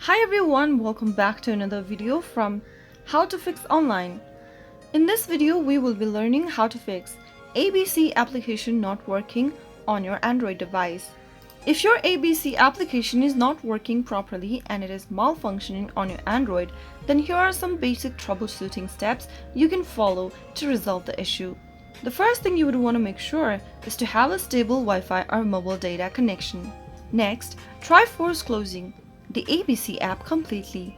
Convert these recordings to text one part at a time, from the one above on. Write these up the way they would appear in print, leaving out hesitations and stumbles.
Hi everyone, welcome back to another video from How to Fix Online. In this video, we will be learning how to fix ABC application not working on your Android device. If your ABC application is not working properly and it is malfunctioning on your Android, then here are some basic troubleshooting steps you can follow to resolve the issue. The first thing you would want to make sure is to have a stable Wi-Fi or mobile data connection. Next, try force closing the ABC app completely.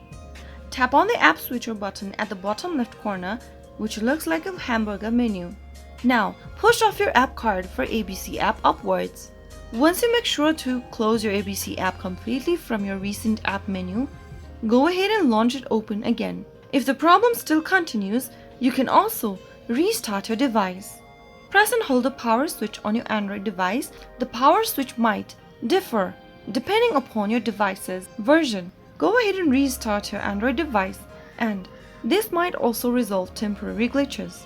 Tap on the app switcher button at the bottom left corner, which looks like a hamburger menu. Now, push off your app card for ABC app upwards. Once you make sure to close your ABC app completely from your recent app menu, go ahead and launch it open again. If the problem still continues, you can also restart your device. Press and hold the power switch on your Android device. The power switch might differ depending upon your device's version. Go ahead and restart your Android device, and this might also resolve temporary glitches.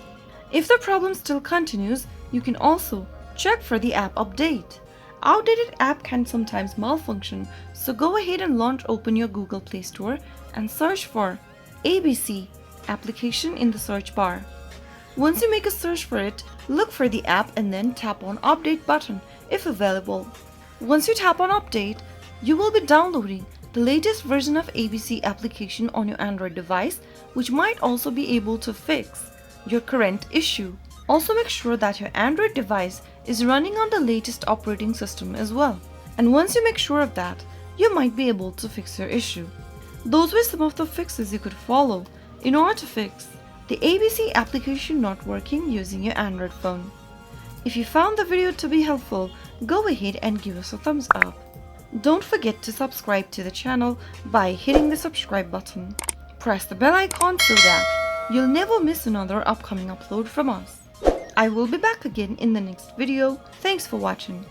If the problem still continues, you can also check for the app update. Outdated app can sometimes malfunction, so go ahead and launch open your Google Play Store and search for ABC application in the search bar. Once you make a search for it, look for the app and then tap on update button if available. Once you tap on update, you will be downloading the latest version of ABC application on your Android device, which might also be able to fix your current issue. Also make sure that your Android device is running on the latest operating system as well. And once you make sure of that, you might be able to fix your issue. Those were some of the fixes you could follow in order to fix the ABC application not working using your Android phone. If you found the video to be helpful, go ahead and give us a thumbs up. Don't forget to subscribe to the channel by hitting the subscribe button. Press the bell icon so that you'll never miss another upcoming upload from us. I will be back again in the next video. Thanks for watching.